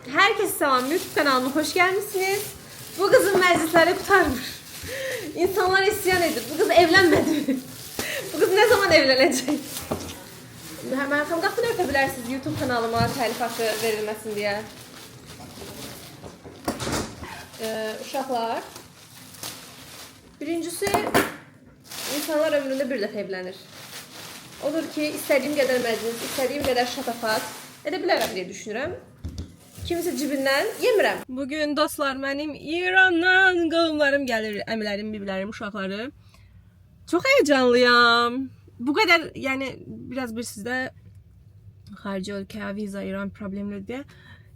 Herkese selam, YouTube kanalıma hoş gelmişsiniz. Bu kızın meclisleri kurtarmış. İnsanlar isyan edir. Bu kız evlenmedi mi? Bu kız ne zaman evlenecek? Hemen tam qapını örtə bilərsiniz YouTube kanalıma telif haqqı verilməsin diye. Uşaqlar. Birincisi, insanlar ömründə bir dəfə evlənir. Olur ki, istədiyim qədər məclis, istədiyim qədər şatafat edə bilərəm deyə düşünürəm. Kimisi cibindən yemirəm. Bugün dostlar, mənim İrandan qovumlarım gəlir, əmilərim, biblərim, uşaqları. Çox heyecanlıyam. Bu qədər, yəni biraz bir sizdə xarici ölkə, viza, İran problemli deyə.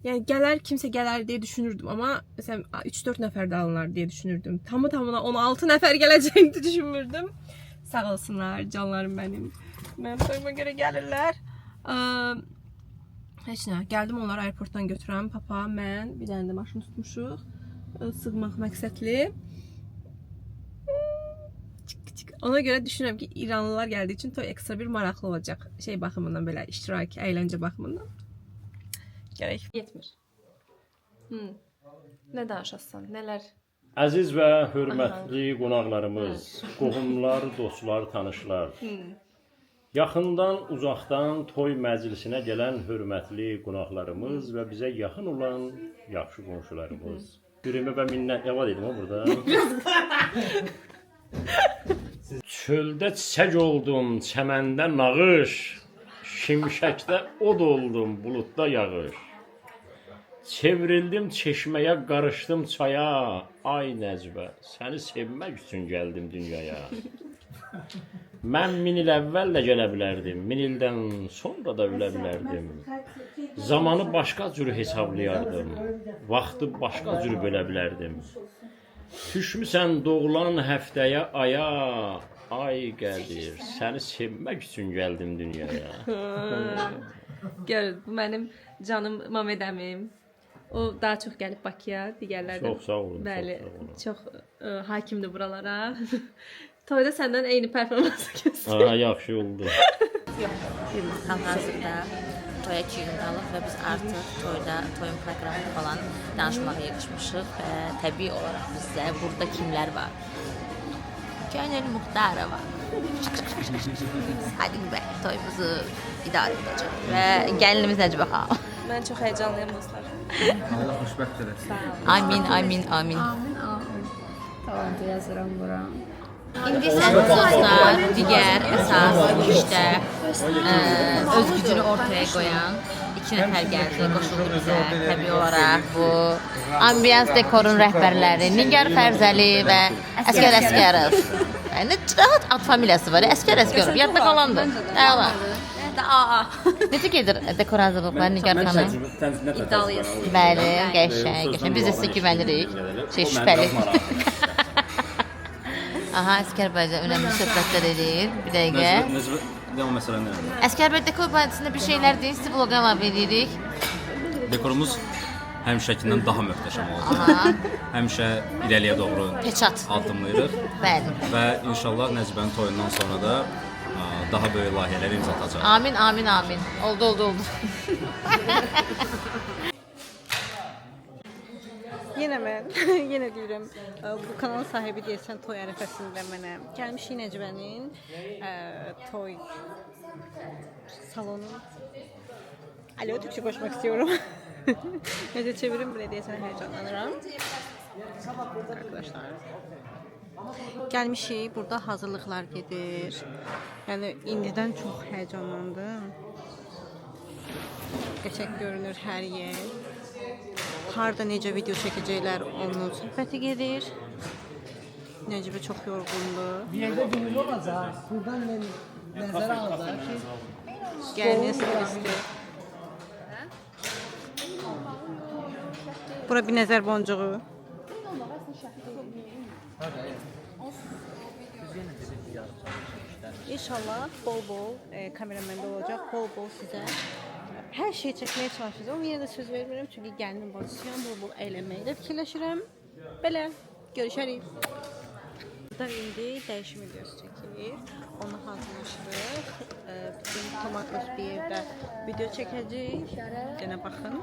Yəni gələr, kimsə gələr deyə düşünürdüm, amma məsələn 3-4 nəfər də alınlar deyə düşünürdüm. Tamı-tamına 16 nəfər gələcəyini düşünmürdüm. Sağ olsunlar, canlarım mənim. Mənim soyuma görə gəlirlər. Heç nə, gəldim onları aeroportdan götürəm. Papa, mən, bir dənə də maşın tutmuşuq. Sığmaq məqsədli. Ona görə düşünürəm ki, İranlılar gəldiyi üçün toy ekstra bir maraqlı olacaq. Şey baxımından, belə iştirak, əyləncə baxımından. Gərək yetmir. Nə danışasan, nələr? Əziz və hörmətli qonaqlarımız, qohumlar, dostlar, tanışlar. Yaxından, uzaqdan toy məclisinə gələn hörmətli qonaqlarımız və bizə yaxın olan yaxşı qonşularımız. Ürəmə və minnət əvad edim o burada. Çöldə çiçək oldum, çəməndə nağış, şimşəkdə od oldum, buludda yağış. Çevrildim çeşməyə, qarışdım çaya, ay Nəcbə, səni sevmək üçün gəldim dünyaya. Mən 1000 il əvvəl də gələ bilərdim, 1000 ildən sonra da ölə bilərdim. Zamanı başqa cür hesablayardım, vaxtı başqa cür bölə bilərdim. Düşmüsən doğulan həftəyə, aya, ay Qədir, səni sevmək üçün gəldim dünyaya. Gör, bu mənim canım Mamed əmim. O daha çox gəlib Bakıya, digərlərdən. Çox sağ olun. Bəli, çox hakimdir buralara. Toyda səndən eyni performansı göstərir. Yaxşı oldu. Hal-hazırda toya 2 gün qalıb və biz artıq toyun proqramı falan danışmağa yığışmışıq və təbii olaraq bizdə burada kimlər var? Gönül Muxtarova. Hadi bəy, toyumuzu idarə edəcək və gəlinimiz Nəcibə xanım. Mən çox heyecanlıyam dostlar. Allah xoşbəxt eləsin. Amin, amin, amin. Talantı yazıram bura. İndi isə dostlar digər əsas bu işdə öz gücünü ortaya qoyan 2 nəfər gəldi, qoşuldu bizə. Təbii olaraq bu ambiyans dekorun rəhbərləri Nigar Fərzəli və Əskər Əskərov. Yəni rahat ad familiyası var. Əskər Əskərov yadda qalandı. Əla. Necə gedir dekor hazırlıqlar Nigar xanım? İddialıyız. Bəli, qəşəng. Biz də sizə güvənirik. Şübhəli. Aha, Əskər bəy də önəmli söhbətlər edir. Bir dəqiqə. Devam məsələ nədir? Əskər bəy dekor barəsində bir şeylər deyin, sizi vloqa əlavə edirik. Dekorumuz həmişəkindən daha möhtəşəm olacaq. Həmişə irəliyə doğru Peçat. addımlayırıq Bəli. və inşallah Nəcbənin toyundan sonra da daha böyük layihələr imza atacaq. Amin, amin, amin. Oldu, oldu, oldu. Yenə mən, yenə deyirəm, bu kanalın sahibi deyəsən toy ərəfəsində mənə gəlmişik Nəcbənin toy salonu. Alo, Türkçe konuşmak istiyorum. Neyse çevirin bile deyəsən heyecanlanıram. Arkadaşlar. Gəlmişik, burada hazırlıqlar gedir. Yəni indidən çox heyecanlandım. Qəşəng görünür hər yer. Harda necə video çəkəcəklər onun söhbəti gedir. Nəcibə çox yorğundur. Bir yerde düğün olacak. Buradan nəzərə alacaq ki, Gəlinin stilisti. Bura bir nəzər boncuğu. İnşallah bol-bol kameramende olacaq, bol-bol sizə hər şey çəkməyə çalışacağız. Amma yenə də söz vermirəm çünki gəlinin bacısıyam, bol-bol əylənməyi də fikirləşirəm. Belə, görüşərik. Burada indi dəyişim videosu çəkilir. Onu hazırlaşırıq. Bizim Tomatos bir evdə video çəkəcəyik. Yenə baxın.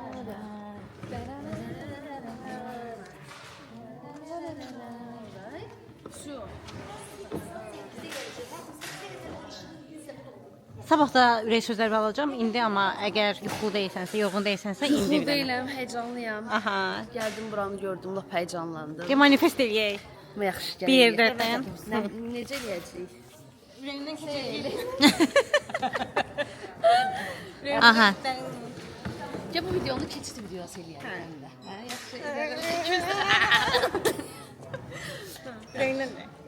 Sabah da ürək sözləri alacağım. İndi amma əgər yuxulu deyilsənsə, yorğun deyilsənsə indi Yuxulu biləm. deyiləm, heyecanlıyam. Aha. Gəldim buranı gördüm, lap heyecanlandım. Gəl manifest eləyək. Yaxşı gəlir. Bir yerdən. Necə eləyəcəyik? Aha. Ya bu videonu keçid videosu eləyək.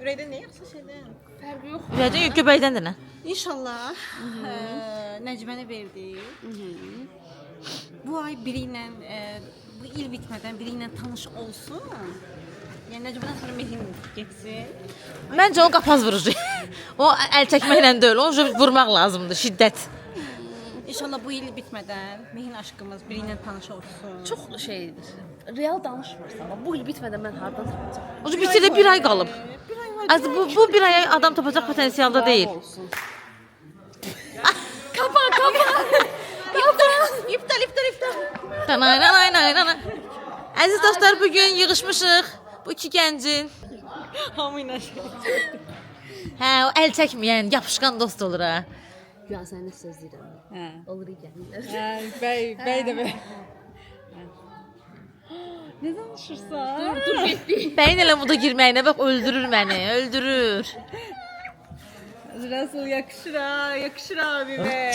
Ürəkdən nə yaxşı şeydən? Fərqi yox. Ürəkdən göbəkdən də nə? İnşallah Nəcibəni verdi. Bu ay biri ilə, bu il bitmədən biri ilə tanış olsun. Yəni Nəcibdən sonra Mehin getsin. Məncə o qapaz vurucu. O əl çəkməklə deyil, onu vurmaq lazımdır, şiddət. İnşallah bu il bitmədən Mehin aşkımız biri ilə tanış olsun. Çox şeydir. Real danışmırsan, amma bu il bitmədən mən hardan tapacağam? O bitirdə bir ay qalıb. Bir ay var. Az bu bir aya adam tapacaq potensialda deyil. Olsun. İptal. Nanay. Əziz dostlar, bu gün yığışmışıq. Bu iki gəncin. Hamı ilə. Hə, o əl çəkməyən, yapışqan dost olur ha. Ya sən nə söz deyirəm? Hə. Olur gəlir. Bəy də belə. Nə danışırsan? Dur getdik. Bəyin elə bu da girməyinə bax, öldürür məni, öldürür. Rasul yakışır abime.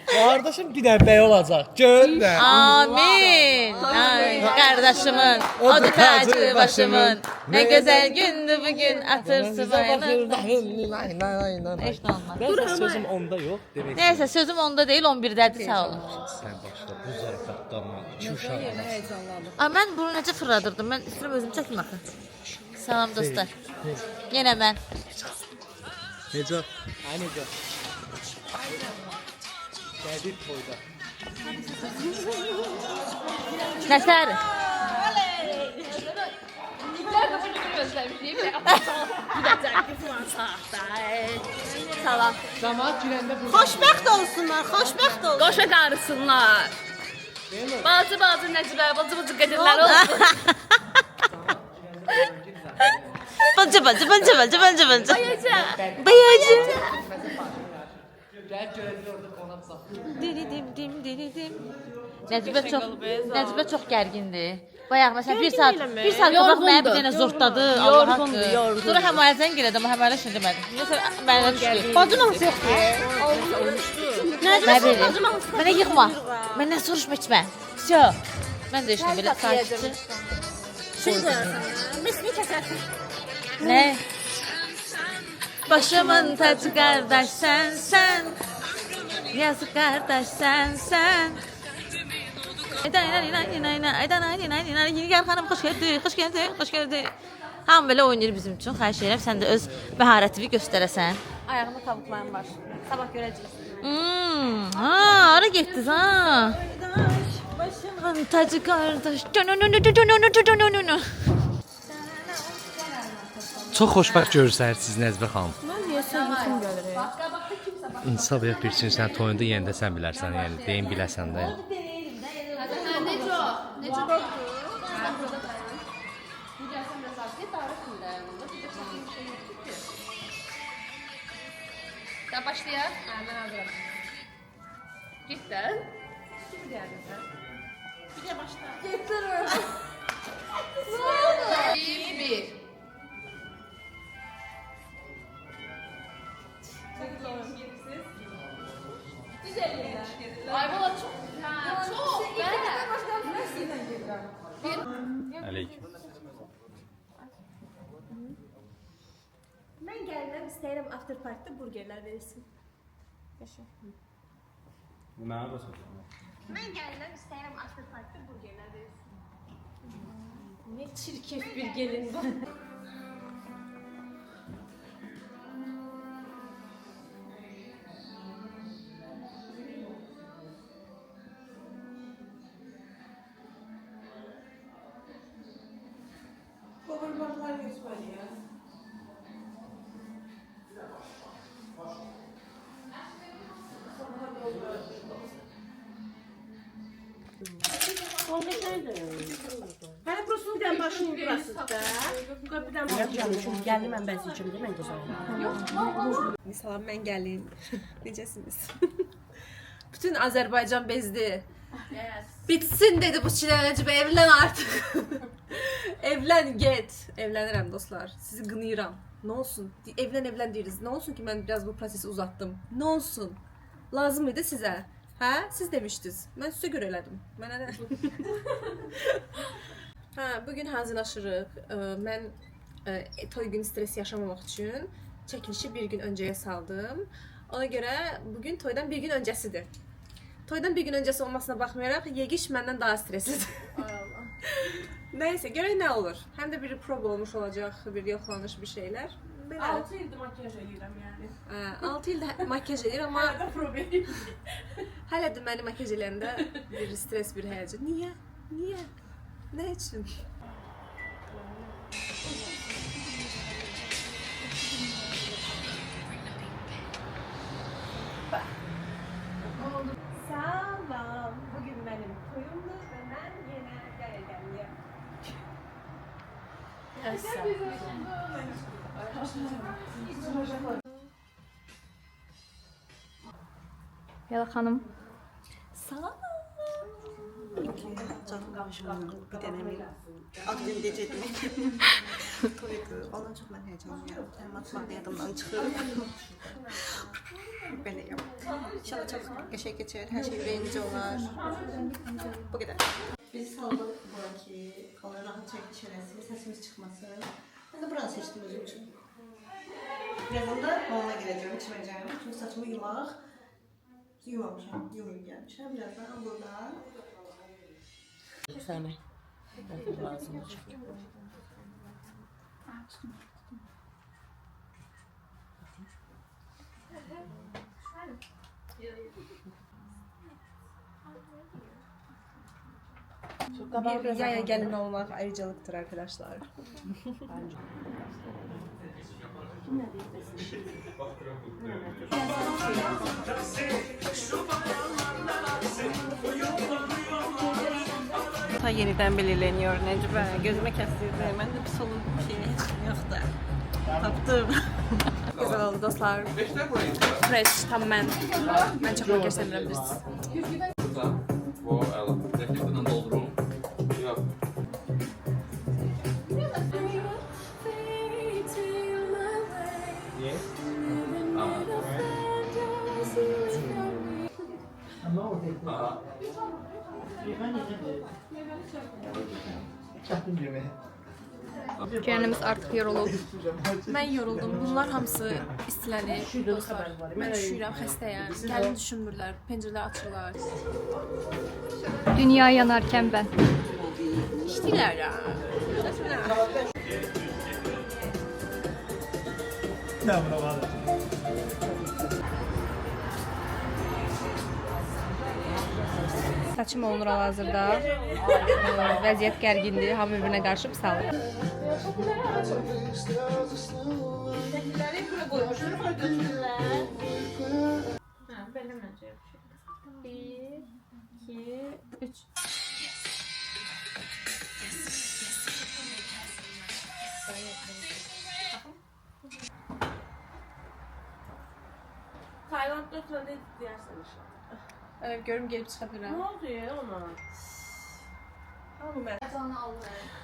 Kardeşim bir dənə bəy olacaq. Gör də. Amin. Ay, qardaşımın, o da tacı başımın. Nə gözəl gündü bugün, atır sıvayını. Heç nə olmaz. Dur sözüm onda yox, demək. Nəysə, sözüm onda deyil, 11-dədir, sağ olun. Sən başla bu zarafatlarla iki uşaq. Ay, mən bunu necə fırladırdım? Mən istəyirəm özüm çəkim axı. Salam dostlar. Yenə mən. Necə? Ay necə? Gəlir toyda. Nətər? Salam. Camaat girəndə bu Xoşbəxt olsunlar, xoşbəxt olsun. Qoşa qarısınlar. Bacı Nəcibə, bacı qədirlər olsun. Bacı. Bayacaq. Bayacı. gəl görəcək orada qonaq sax. Diridim. Nəcibə çox gərgindir. Bayaq məsələn 1 saat qabaq mənə bir dənə zortladı. Allah haqqı. Sonra həmayəzən girədi, amma həmayələ şey demədi. Nəsə mənə düşdü. Bacın hansı yoxdur? Nə bilim. Mənə yıxma. Məndən soruşma içmə. Всё. Mən də işini belə sakitcə. Mesni kəsərsən. Nə? Başımın tacı qardaş sən. Yazıq qardaş sən. Yenigar xanım xoş gəldi. Hamı belə oynayır bizim üçün. Xahiş edirəm sən də öz məharətini göstərəsən. Ayağımda tavuklarım var. Sabah görəcəyik. Ha, ara getdiniz ha. Başımın tacı qardaş. Çox xoşbəxt görürsəniz Nəzbə xanım. Mən deyəsə yuxum gəlir. İnsaf et bir üçün sən toyunda yeyəndə sən bilərsən, yəni deyim biləsən də. Necə doktor? Da başlayaq. Mən hazıram. Cidden? Kim gəldin sən? Bir də başla. Getirir. Bir. Ay valla çok. Çok. Aleyküm. Mən gəlirəm, istəyirəm after parkda burgerlər verilsin. Mənə də söz. Mən gəlirəm, istəyirəm after parkda burgerlər verilsin. Ne çirkef bir gelin var. Hələ просто bir dənə başını vurasınız da. Bir dənə başını çünki gəlin mən bəzəyəcəm də mən gözələm. Salam, mən gəlin. Necəsiniz? Bütün Azərbaycan bezdi. Bitsin dedi bu çile Necip, evlen artık. Evlen, get. Evlenirim dostlar. Sizi qınıyıram. Ne olsun? Evlen deyiriz. Ne olsun ki ben biraz bu prosesi uzattım? Ne olsun? Lazım idi size. Ha? Siz demiştiniz. Ben size göre elədim. Mənə nə? Ha, bugün hazırlaşırıq. Mən toy günü stres yaşamamaq üçün çəkilişi bir gün öncəyə saldım. Ona görə bugün toydan bir gün öncəsidir. Toydan bir gün öncəsi olmasına baxmayaraq Yegiş məndən daha streslidir. Neyse, görək nə olur. Həm də bir prova olmuş olacaq, bir yoxlanış, bir şeylər. 6 ildir makyaj edirəm yəni. 6 ildə makyaj edir, amma Prova edir. hələ də məni makyaj eləyəndə bir stres, bir həyəcan. Niyə? Niyə? Nə üçün? Salam. Bugün benim toyumdur ve ben yine gəliyəm. Yala xanım. Salam. Canım qavuşmanın bir dənə bir ad gün gecədir. Toydur. Ondan çox mən həyəcanlıyam. Təlimatlar yadımdan çıxır. Beləyəm. İnşallah çox qəşəng keçər, hər şey beğenici olar. Bu qədər. Biz saldıq bura ki, ona rahat çəkiş eləsin, səsimiz çıxmasın. Mən də buranı seçdim özüm üçün. Birazdan da onunla gələcəm, içməyəcəm. Çünki saçımı yumaq. Yumamışam, yumayıb gəlmişəm. Birazdan buradan. Səni. Lazım olacaq. Bir yaya gelin olmak ayrıcalıktır arkadaşlar. Ta yeniden belirleniyor Necip'e. Gözüme kestirdi. Ben de pis olur bir şey yok da. Taptım. Güzel oldu dostlar. Fresh, tam ben. Ben çok makyaj sevmiyorum biz. Bu defterden doldururum. Yok. Niye? Kendimiz artık yorulub. Ben yoruldum. Bunlar hamısı istilədi dostlar. Ben düşürəm xəstəyəm. Gəlin düşünmürlər. Pəncərələr açırlar. Dünya yanarken ben. İşdilər ya. Saçım olunur hal-hazırda. Vəziyyət gərgindir. Hamı bir-birinə qarışıb salır. Bir, iki, üç. Taylandda falan ne deyərsən inşallah. Evet, görüm gelip çıxabilirəm. Ne oldu ya ona?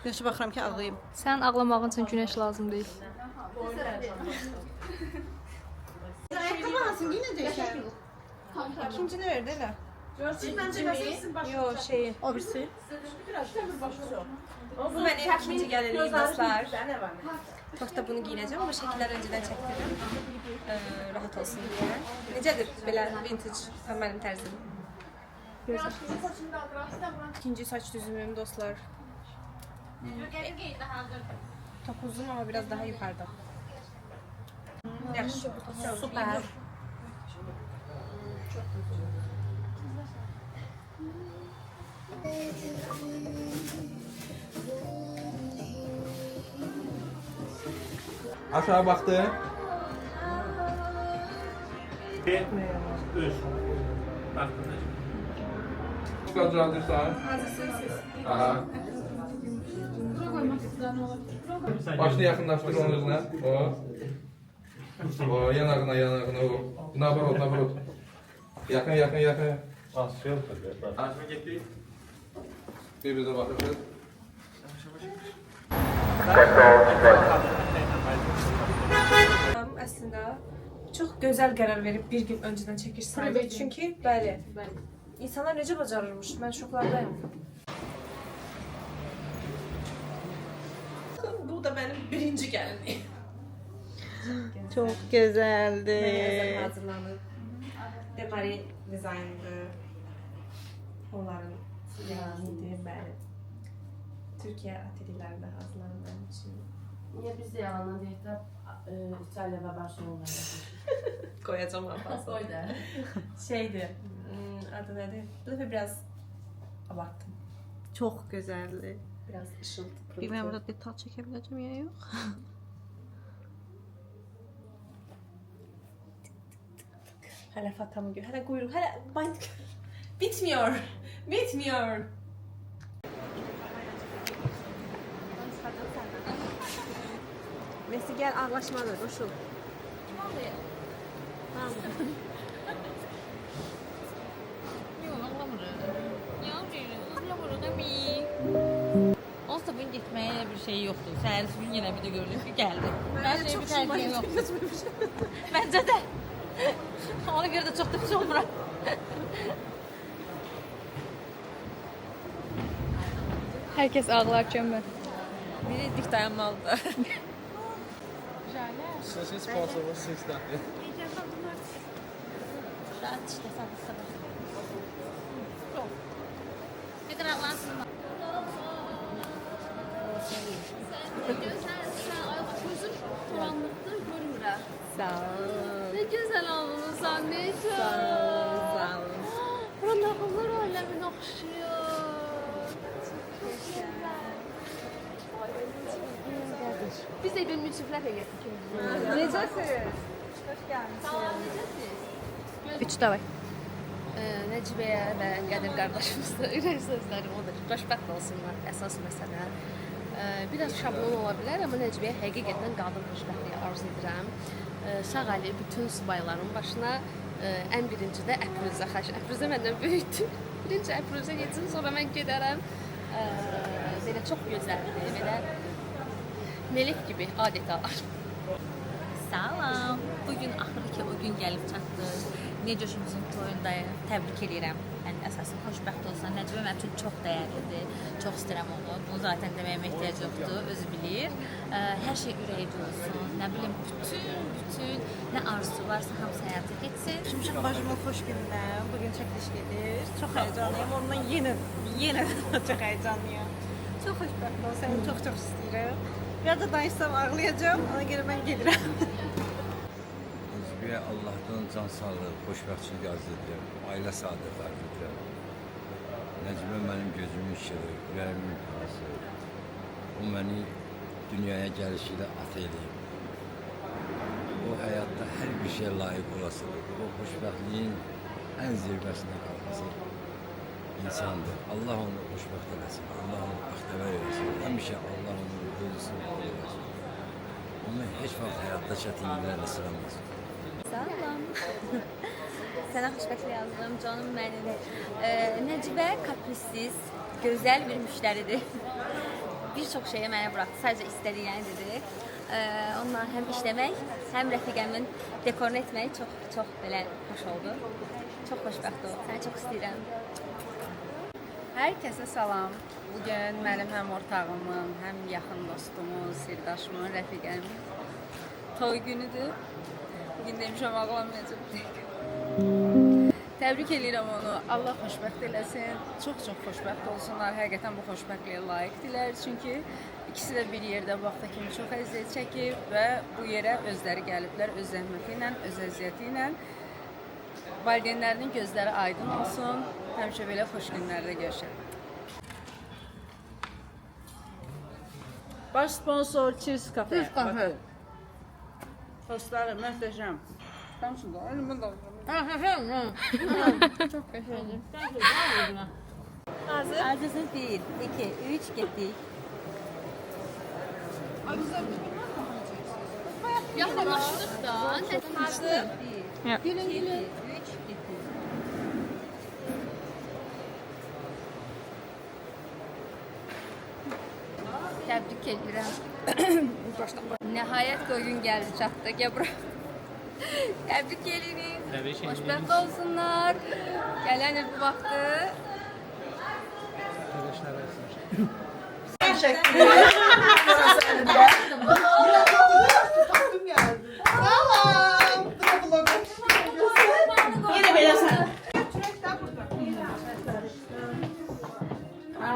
Yaxşı baxıram ki, ağlayım. Sen ağlamağın için güneş lazım değil. Ayaqqabı alsın, yenə döşər. İkincini verdi elə. Bence mi? Yo, şeyi. O birisi. Bu mənim ikinci gəliriyim dostlar. Ne var? Toxta bunu giyinəcəm, amma şəkillər öncədən çəkdirəm. Rahat olsun deyə. Necədir belə vintage, tam mənim tərzim. İkinci saç düzümüm dostlar. Çok uzun ama biraz daha yukarıda. Yaxşı, süper. Aşağı baktı. Bu kadar sağ. Hazırsınız siz. Aha. Başını yaxınlaşdır onun özünə. O, yanağına, yanağına o. Nabarot, nabarot. Yaxın, yaxın, yaxın. Açma getdik. Bir-birinə baxırıq. Əslində çox gözəl qərar verib bir gün öncədən çəkiş saydı. Çünki bəli. İnsanlar necə bacarırmış? Mən şoklardayım. Bu da mənim birinci gəlinliyim. Çok güzeldi. Gözəl hazırlanıb. Demari dizaynıdır. Onların silahıdır, bəli. Türkiyə atelyelərində hazırlanıb mənim üçün. Niye biz de yalandan deyip de İtalya ve Barcelona'ya Qoyacam arpası. Koy da. Şeydir, adı nədir? Bu dəfə biraz abarttım. Çok güzeldi. Biraz ışıltı, pırıltı. Bilmem burada detal çekebileceğim ya yok. Hələ fatamı gör, hələ quyruq, hələ bayt. Bitmiyor, bitmiyor. Messi gel ağlaşmadır, qoşul. Onsuz da bugün gitməyə bir şey yoxdur. Səhər gün yenə bir də gördük ki, gəldi. Hər şey bir tərkibim yoxdur. Məncə də. Ona görə də çox da pis olmuram. Herkes ağlarken ben. Biri dik dayanmalıdır. Rahat işte sabah sabah. Bir kadar ağlansın. Sağ ol. Ne güzel oldunuz anneciğim. Sağ ol. Sağ ol. Ranaqlar aləmin oxşuyur. Biz də bir müsiflər heyəti kimi. Necəsiz? Hoş geldiniz. Üç davay. Nəcibəyyə və Qədir qardaşımızda ürək sözləri odur. Xoşbəxt olsunlar əsas məsələ. Biraz şablon ola bilər, amma Nəcibəyyə həqiqətən qadın xoşbəxtliyi arzu edirəm. Sağ əli bütün subayların başına ən birinci də Əfruzə xaç. Əfruzə məndən böyükdür. Birinci Əfruzə getsin, sonra mən gedərəm. Belə çox gözəldir, belə melek gibi adeta. Salam. Bugün axırı ki o gün gəlib çatdı. Necoşumuzun toyundayım. Təbrik edirəm. Yəni əsasın xoşbəxt olsan. Nəcibə mənim üçün çox dəyərlidir. Çox istəyirəm onu. Bunu zaten deməyimə ehtiyac yoxdur. Özü bilir. Hər şey ürəyicə olsun. Nə bilim bütün nə arzusu varsa hamısı həyata keçsin. Şimşek bacıma hoş gündən. Bugün çəkiliş gedir. Çox heyecanlıyım. Ondan yenə çox heyecanlıyım. Çox xoşbəxt ol. Səni çox istəyirəm. Biraz da danışsam ağlayacağım. Ona görə mən gedirəm. Nəcibə Allahdan can sağlığı, xoşbəxtçilik arzu edirəm. Ailə saadəti arzu edirəm. Nəcibə mənim gözümün işığı, ürəyimin parası. O məni dünyaya gəlişiyle ata eləyib. O həyatda hər bir şey layiq olasıdır. O xoşbəxtliyin ən zirvəsində qalması insandır. Allah onu xoşbəxt eləsin, Allah onu bəxtəvər eləsin. Həmişə Allah onu özüsünü eləsin. Onu heç vaxt həyatda çətinliklərlə sıramasın. Salam. Sənə xoşbəxtlik yazdım canım mənim. Nəcibə kaprissiz, gözəl bir müştəridir. Bir çox şeyi mənə buraxdı. Sadəcə istədiyini dedi. Onunla həm işləmək, həm rəfiqəmin dekorunu etmək çox belə xoş oldu. Çox xoşbəxt ol. Səni çox istəyirəm. Herkese salam. Bugün benim hem ortağımın, hem yakın dostumun, sirdaşımın, rəfiqəmin toy günüdür. Bugün demişəm ağlamayacaq. Təbrik edirəm onu. Allah xoşbəxt eləsin. Çox xoşbəxt olsunlar. Həqiqətən bu xoşbəxtliyə layiqdirlər. Çünki ikisi də bir yerdə bu vaxta kimi çox əziyyət çəkib və bu yerə özləri gəliblər öz zəhməti ilə, öz əziyyəti ilə. Valideynlərinin gözləri aydın olsun. Həmişə belə xoş günlərdə görüşək. Baş sponsor Cheers Cafe. Dostlarım, möhtəşəm. Tamsın da, önümü də Çok teşekkür ederim. Hazır. Hazırsınız 1, 2, 3, getdik. Yaxınlaşdıq da. Hazır. Gülün gülün. Təbrik edirəm. Nəhayət o gün gəldi çatdı. Gəl bura. Təbrik edirik. Xoşbəxt olsunlar. Gələn il bu vaxtı.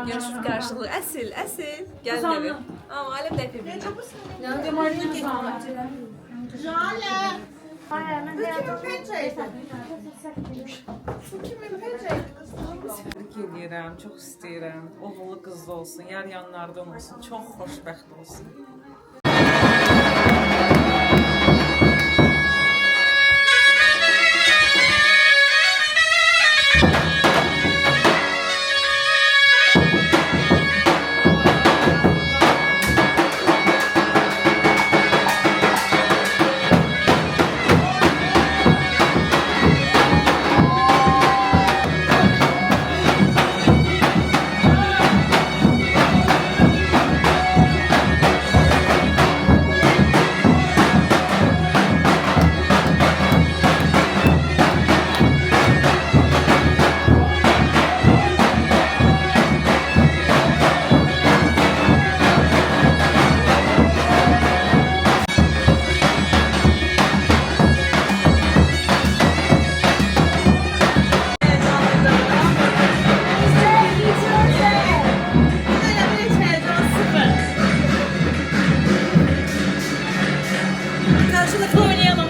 Görüşürüz karşılığı. Esil, esil. Gel tabii. Ama alem de yapayım. Təbrik edirəm, çox istəyirəm. Oğullu qızlı olsun, yar yanlardan olsun, çox xoşbəxt olsun. Karşılıklı oynayalım.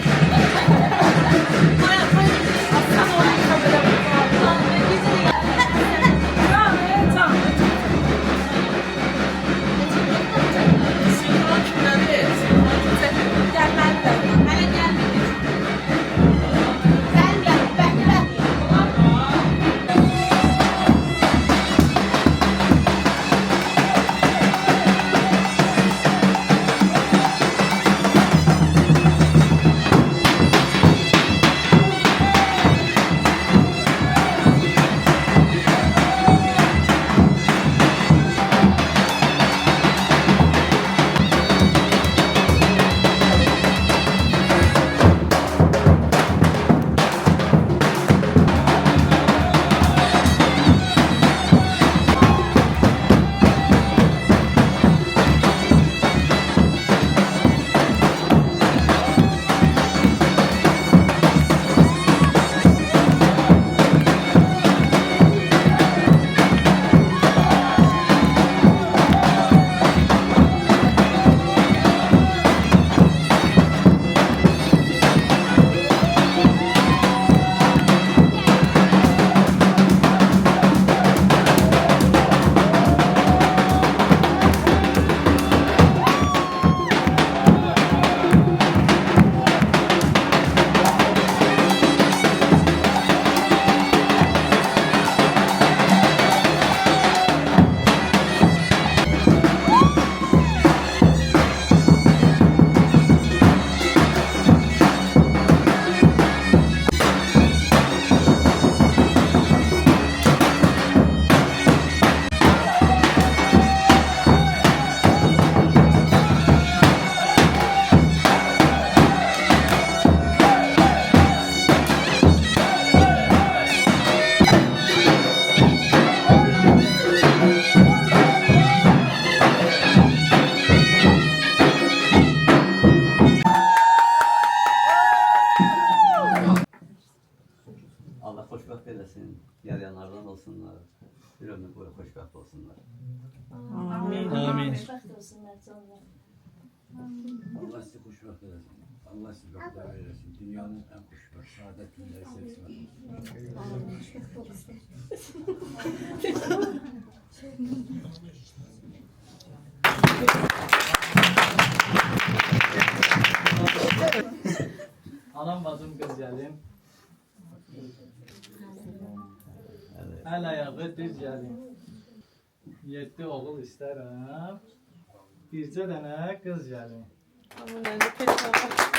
Allah xoşbəxt eləsin, yarayanlardan olsunlar, bir ömür boyu xoşbəxt olsunlar. Amin. Amin. Allah sizi xoşbəxt eləsin, Allah sizi bəxtlər eləsin, dünyanın ən xoşbəxt, saadət günləri Anam bacım qız gəlim. El ayağı düz gəlim. 7 oğul istərəm. bircə dənə qız gəlir. Aman önce peşman var.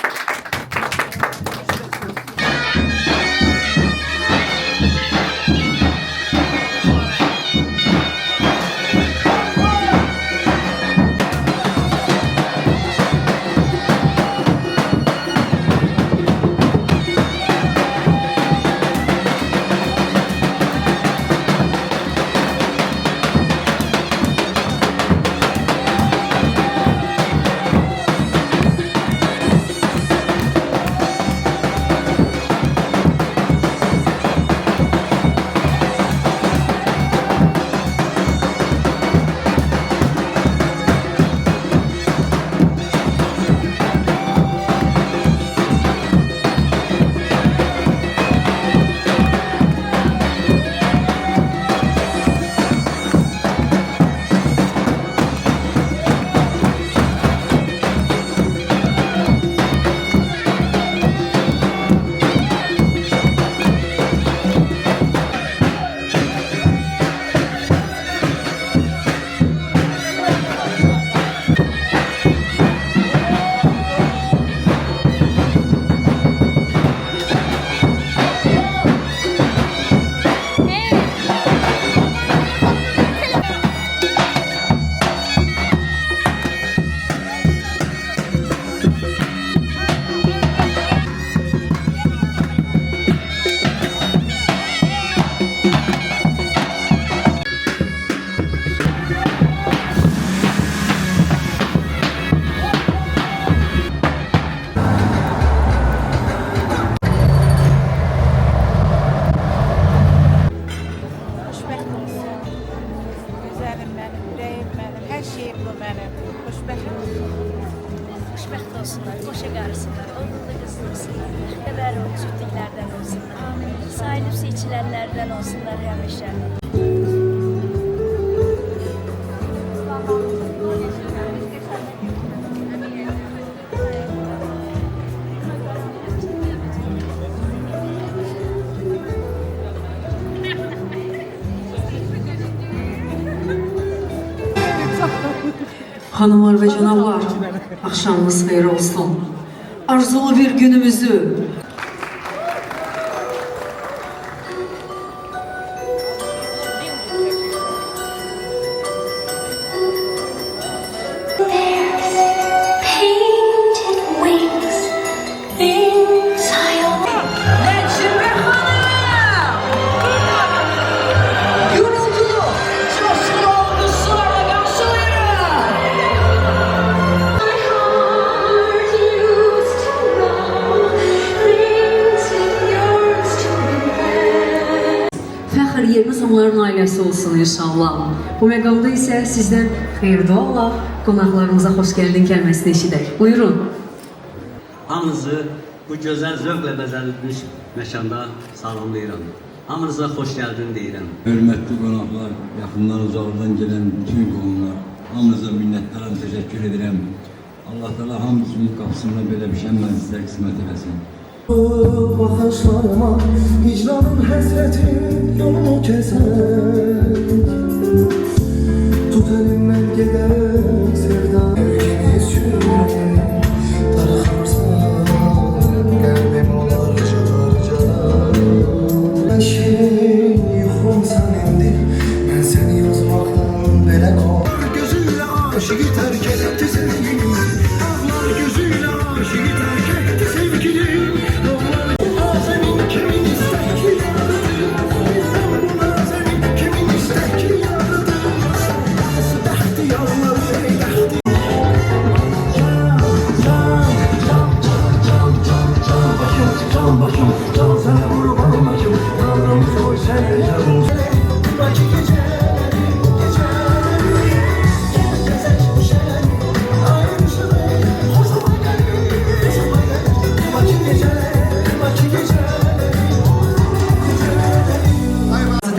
Xoşbəxt olsunlar, qoşa qarısınlar, oğullu qızlı olsunlar, qədər o cütlüklərdən olsunlar, sahilib seçilənlərdən olsunlar həmişə. Hanımlar ve canavlar, akşamınız hayır olsun. Arzulu bir günümüzü yeriniz onların ailesi olsun inşallah. Bu məqamda isə sizdən xeyir duala qonaqlarımıza xoş gəldin kəlməsini eşidək. Buyurun. Hamınızı bu gözəl zövqlə bəzədilmiş məkanda salamlayıram. Hamınıza xoş gəldin deyirəm. Hörmətli qonaqlar, yaxından uzaqdan gələn bütün qonaqlar, hamınıza minnətdaram, təşəkkür edirəm. Allah Teala hamımızın qapısında belə bir şən məclislər qismət eləsin. Bakışlarıma hicranın həsrətin yolunu kəsər. Tut elimdən gedək sevda Ülkəni sürür darıxarsan qəlbim olar carar. Mən şirin yuxum sənindir, mən səni yazmaqdan belə qal. Gözüyle aşığı tərk etdi sevgilim, ağlar gözüyle aşığı tərk etdi sevgilim.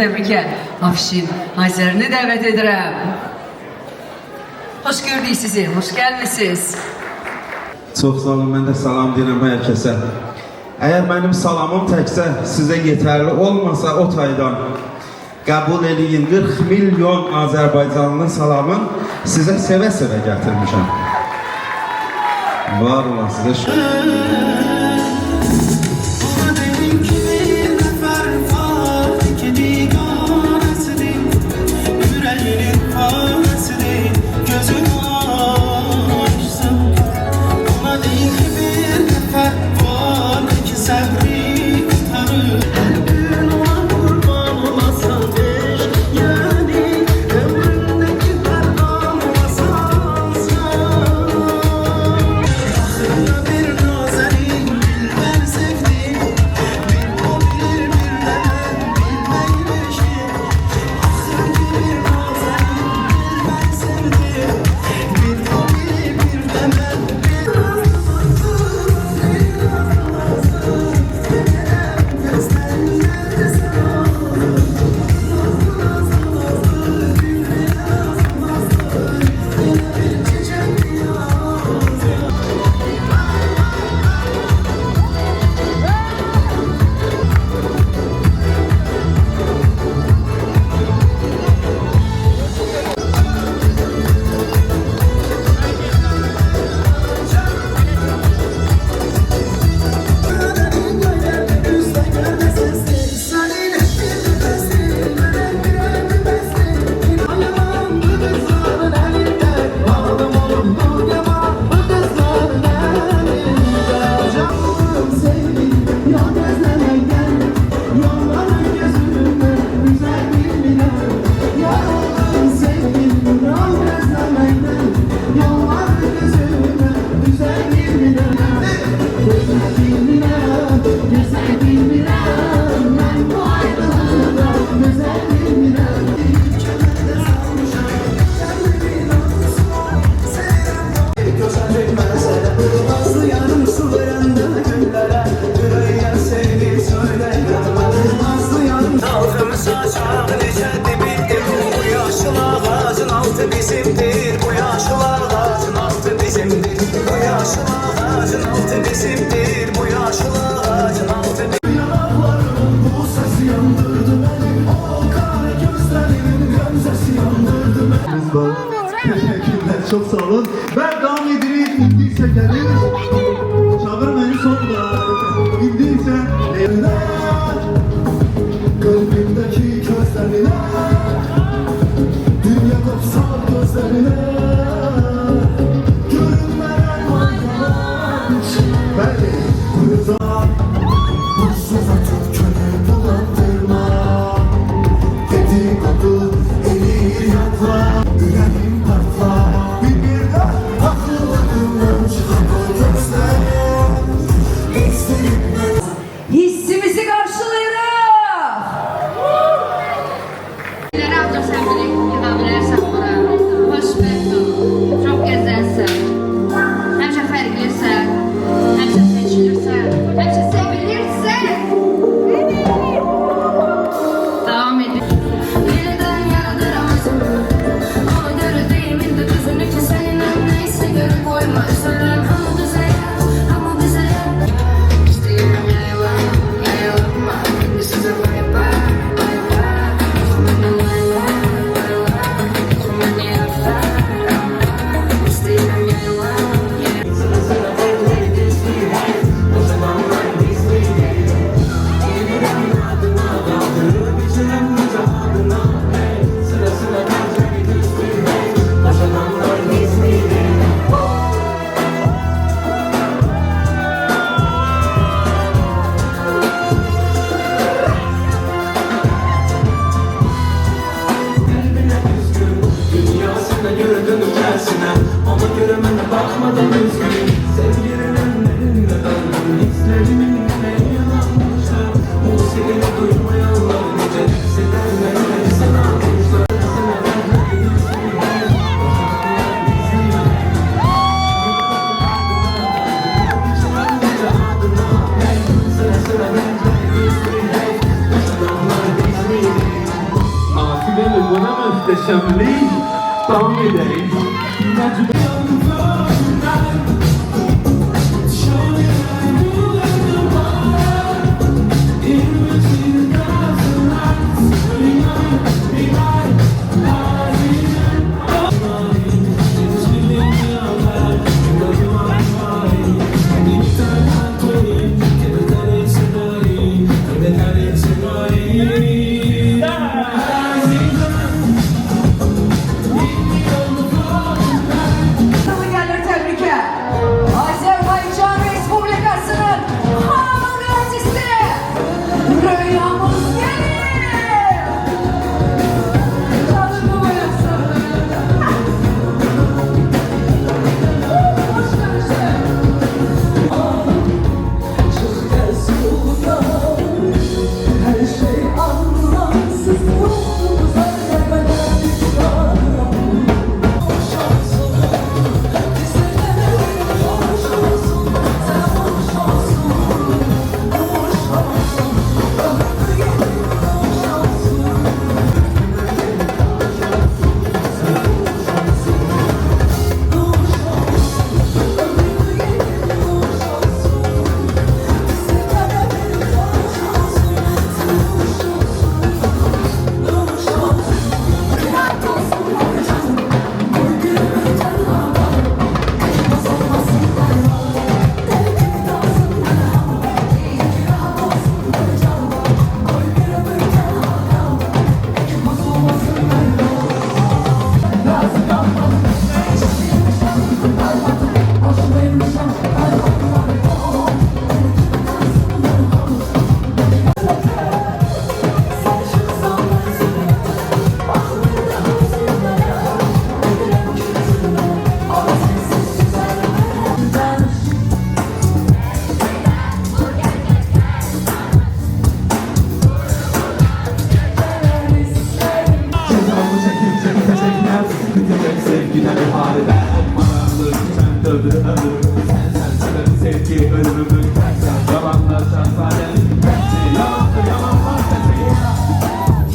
Təbrikə, Afşin, Azərini dəvət edirəm. Hoş gördük sizi, hoş gəlmişsiniz. Çox sağ olun, mən də salam deyirəm hər kəsə. Əgər mənim salamım təkcə sizə yetərli olmasa o taydan qəbul eləyin 40 milyon Azərbaycanlı salamın Sizə sevə-sevə gətirmişəm. Var olan sizə Çok sağ olun. Ben devam edeyim. İndiyse gelir. Çağır beni sonunda. İndiyse evine. Kalbimdeki gözlerine. Dünya kopsa gözlerine. Görünmeyen manzara. Belli. Rıza. Mutsuz atıp köle bulandırma. Dedikodu elir yakla. Yüreğim patlar. Hissimizi karşılayırıq. Sen beni yıkabilirsen bura. Hoşbəxt ol. Çok gözəlsən. Həmişə fərqlisən. Həmişə seçilirsən. Həmişə sevilirsən. Devam edin. Yeniden yaradıramazsın. Ona göre değil mi de düzünü ki seninle neyse göre koyma. Söylerim ama bize yap. Ama bize yap. İsteyemem yayla. Yayılma. Size bye bye. Bye bye. Muhteşemlik devam edelim.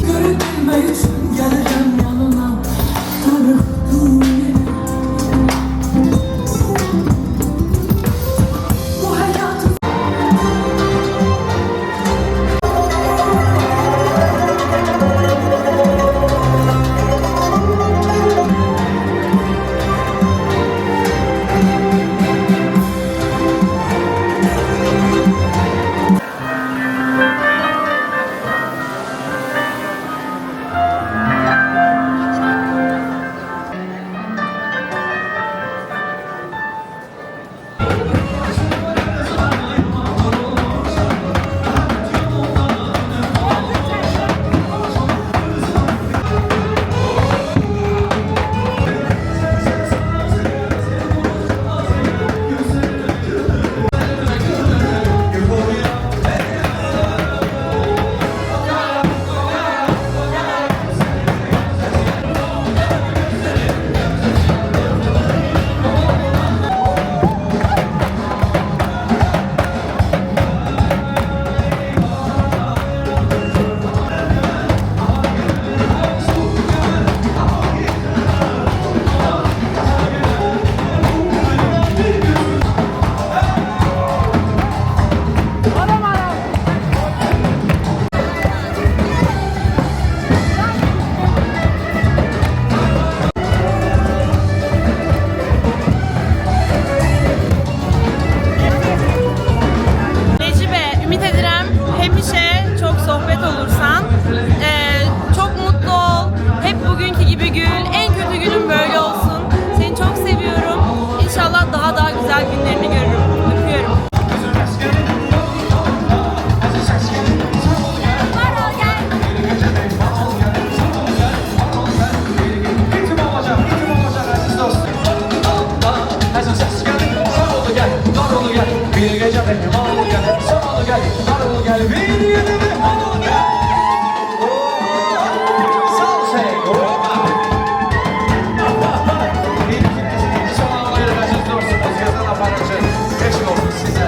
Görünme için geleceğim yanına. Tanıktım bu hayatı. Necibe, ümid edirəm həmişə çox söhbət olursan. Çok mutlu ol. Hep bugünkü gibi gül. En kötü günün böyle olsun. Seni çok seviyorum. İnşallah daha güzel günlerini görürüm. Öpüyorum. Bir gece benim oğlu gel, sağlı gel, darılı gel, bir gece benim oğlu gel. Sağ ol sen. Bir ikiniz son anlayla mesut olsunuz, yazan aparatçı. Teşekkür olsun size.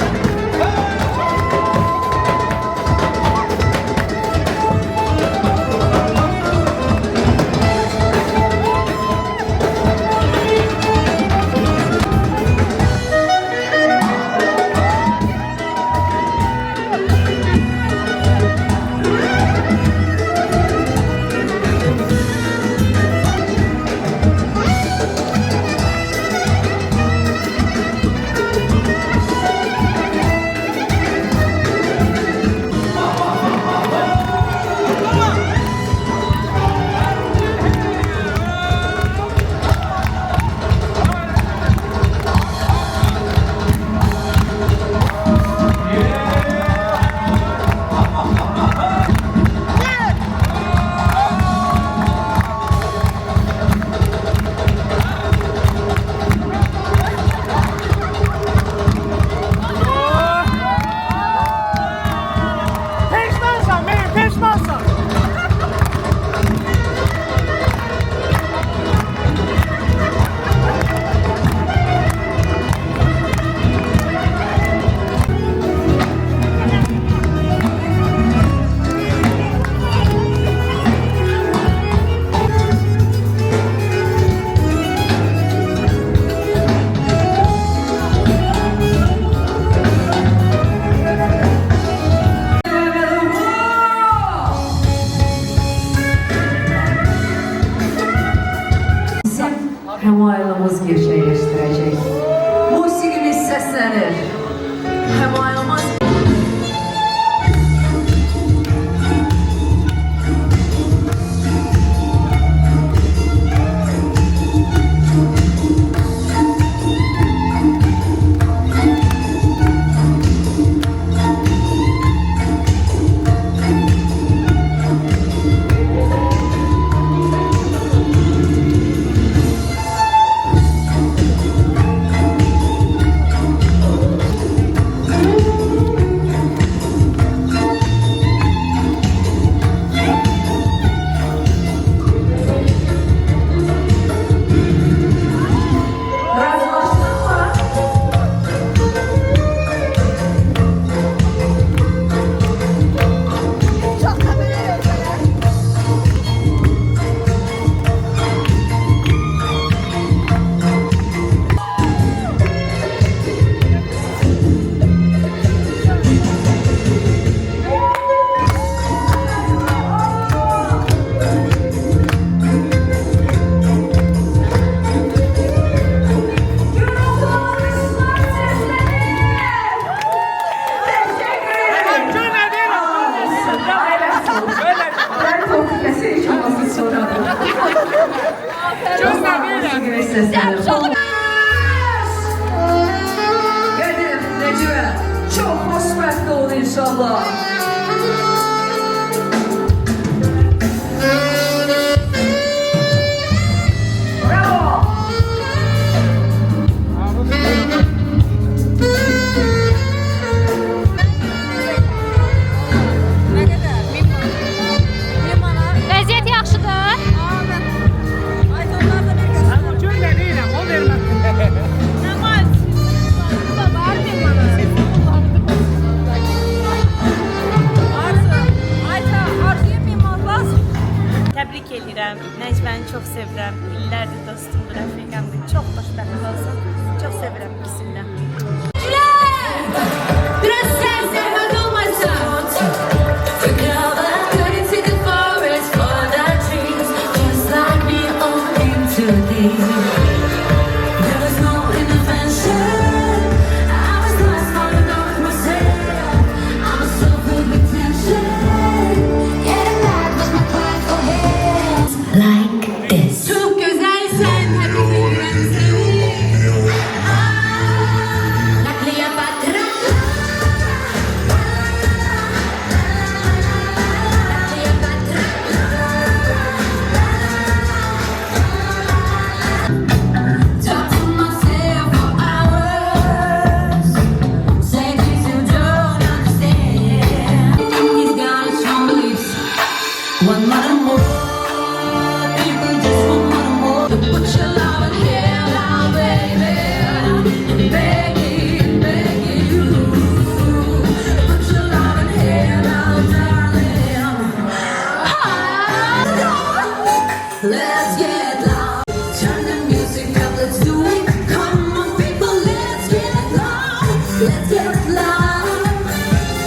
Həmailimiz gerçəkləşdirəcək. Musiqimiz səslənir. Həmailimiz Musiqimiz səslənir. Qədir, Necibə, çox xoşbəxt olun inşallah. Vəziyyət yaxşıdır. Təbrik edirəm. Nəcməni çox sevirəm. İllərdir dostumdur, rəfiqəmdir. Çox xoşbəxt olsun. Çox sevirəm ikisini də. Biraz sərsərmə olmasa. Çok güzelsen. Təbrik edirəm One more, people just want more. Put your love in here now, baby. Beg you. Put your love in here now, darling. Let's get loud. Turn the music up, let's do it. Come on, people, let's get loud. Let's get loud.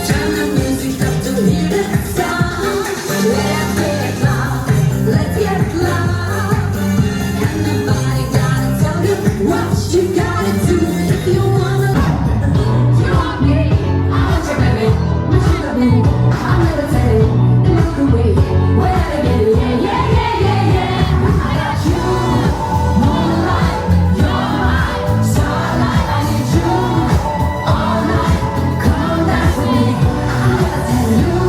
Turn the music up to hear the sound. Let's get loud. Let's get loud. And nobody gotta tell you what you gotta do if you wanna. You want me, I want you, baby. What you gonna do? I'm levitating in the freeway. Where I get it? Yeah, yeah, yeah, yeah. I got you, moonlight. You're my starlight. I need you all night. Come dance with me. I'm levitating. You,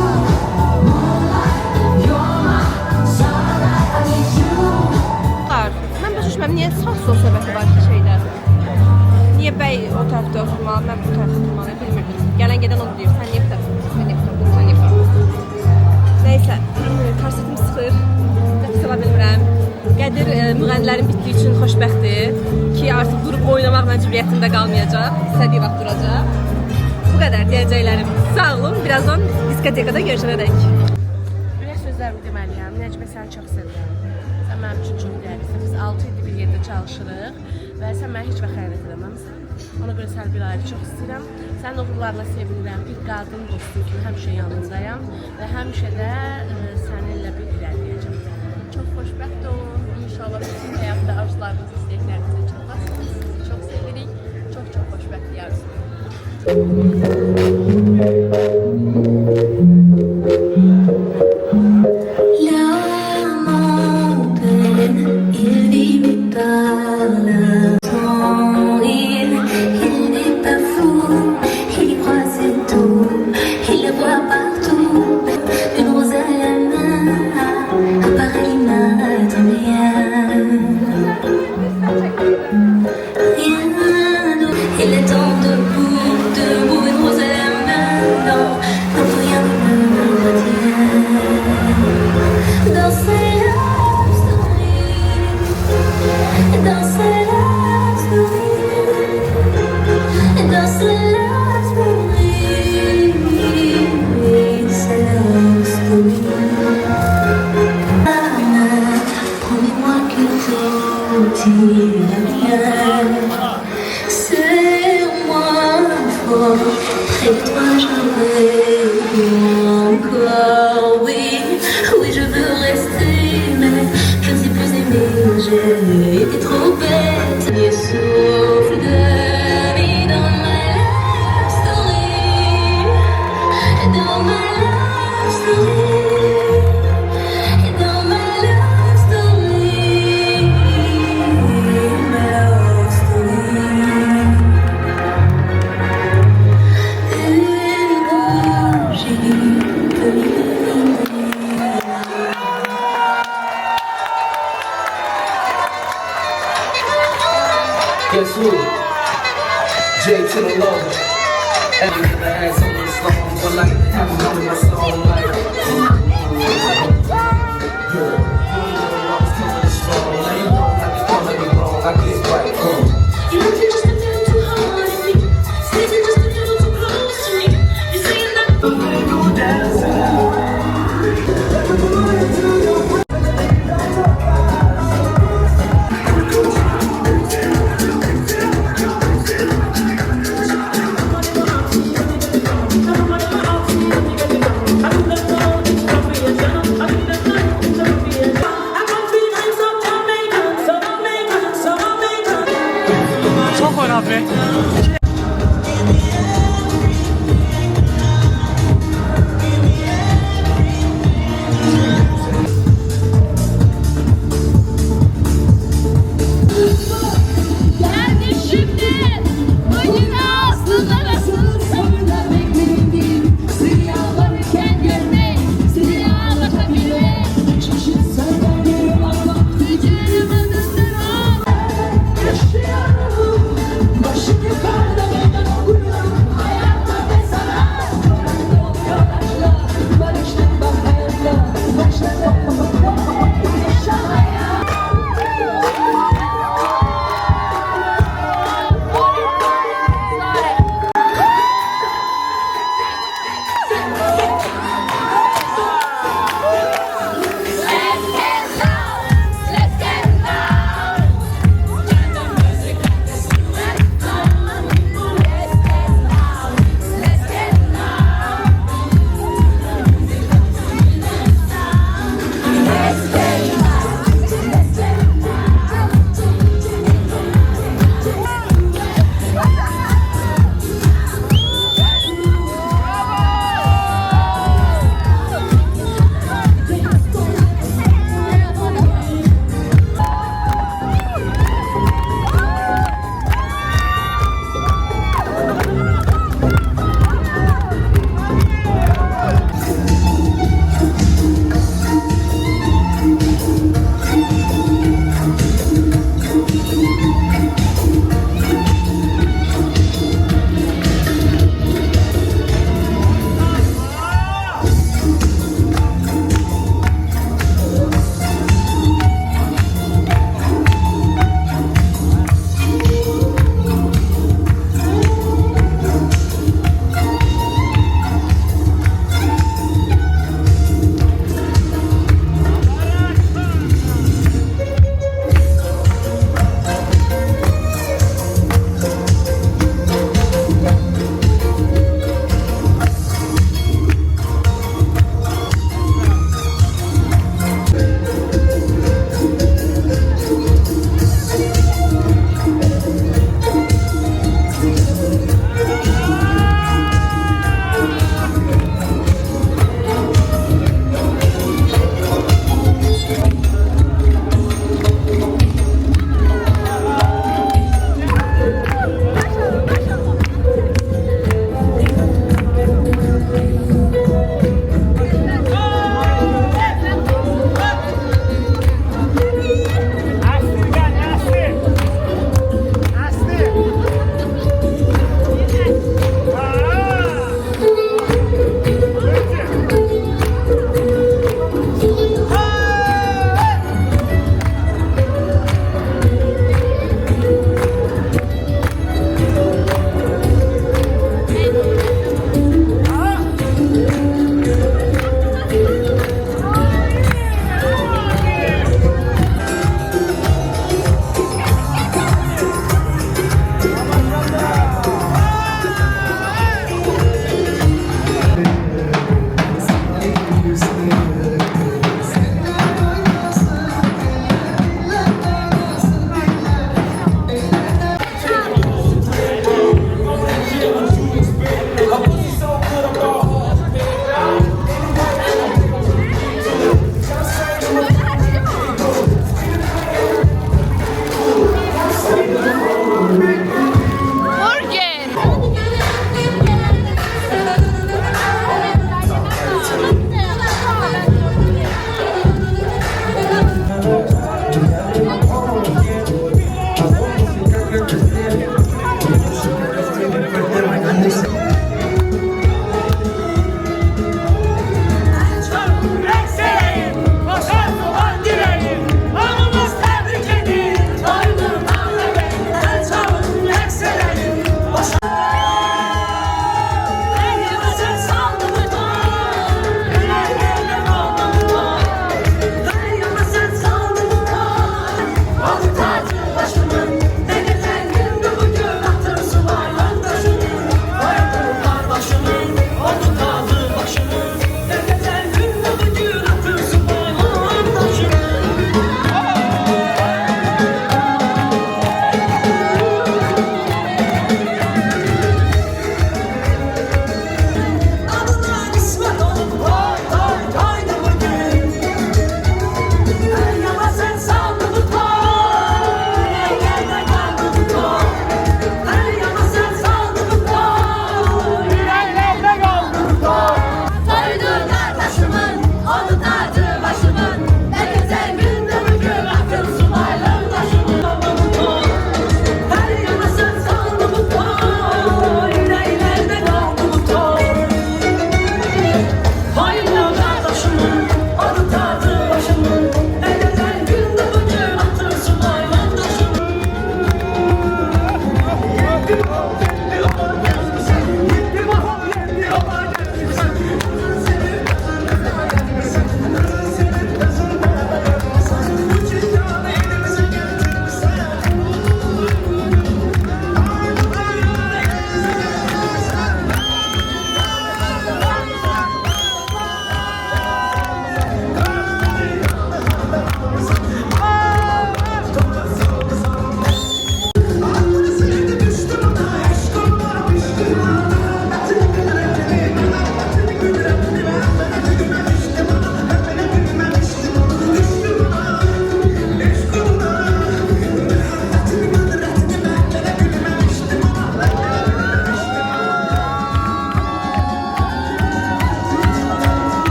moonlight. You're my starlight. I need you. Mən başa düşməm, niyə sağ-sol söhbəti var ki şeydə? Niyə bəy o tərəfdə oturmalı, mən bu tərəfdə oturmalıyım, bilmirdim. Gələn gedən onu deyir, sən niyə bu tərəfdə, sən niyə bu tərəfdə, sən niyə bu tərəfdə. Nəysə, korsetim sıxır, nəfəs ala bilmirəm. Qədir müğənnilərin bitdiyi üçün xoşbəxtdir ki, artıq durub oynamaq məcburiyyətində qalmayacaq, istədiyi vaxt duracaq. Bu qədər deyəcəklərim. Sağ olun, birazdan diskotekada görüşənədək. Ürək sözlərimi deməliyəm. Nəcmə, səni çox sevirəm. Sən mənim üçün çox dəyərlisən. Biz 6 ildir bir yerdə çalışırıq və sən mənə heç vaxt xəyanət eləməmisən. Ona görə səni bir ayrı çox istəyirəm. Sənin uğurlarına sevinirəm. Bir qadın dostum kimi həmişə yanındayam və həmişə də səninlə bir irəliləyəcəm. Çox xoşbəxt olun. İnşallah bütün həyatda arzularınızı, istəklərinizi çatlasınız. Sizi çox sevirik. Çox xoşbəxtlik arzulayırıq. L'âme il vit par là. Il n'est pas fou, il croit c'est tout, il le voit partout. Une rose à la main, un pareil n'attend rien. Il est temps debout, une rose à la main, non, rien ne me retient. Danser love story, danser love story, danser love story, c'est love story. Promets-moi que tout ira bien. Serre-moi fort, près de toi je rêve encore, oui, oui je veux rester, mais je ne sais plus aimer, j'ai été trop bête. Et souffle de vie dans ma love story, dans ma love story, dans ma love story. Guess who? J to the Lord. Everything I had some of the songs, but like having on my song, like. I get right. You know you're just a little too hard on me. Sleeping just a little too close to me. You saying that I'm gonna go dancing. Çok önemli. Geldi şimdi. Oyuna sığınırasın. Sonunda bekledim. Seni ağlarken görmek. Seni ağlatabilmek. Şaşırsan ben yerim ama. Gücüm adındır o. Yaşıyorum. Başım yukarı.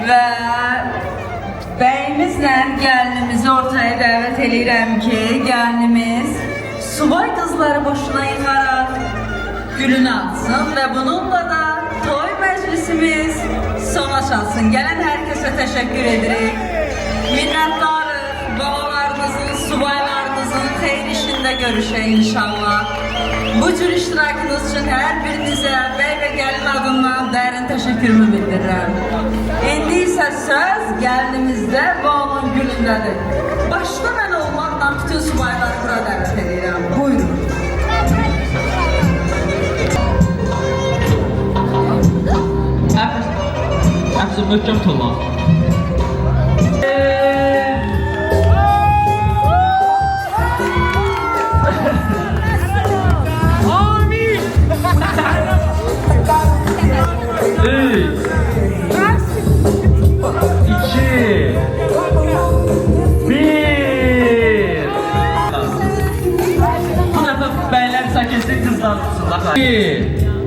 Və bəyimizlə gəlinimizi ortaya dəvət edirəm ki, gəlinimiz subay qızları boşuna yıxaraq gülünü atsın və bununla da toy məclisimiz sona çalsın. Gələn hər kəsə təşəkkür edirik. Minnətdarıq. Babalarımızın, subaylarımızın xeyir işində görüşək inşallah. Bu cür iştirakınız üçün hər birinizə bəy və gəlin adından dərin təşəkkürümü bildirirəm. İndi isə söz gəlinimizdə və onun gülündədir. Başda mən olmaqla bütün subayları bura dəvət edirəm. Buyurun. Həfzə möhkəm tullan. Bu dəfə bəylər çəkilsin, qızlar tutsunlar. 1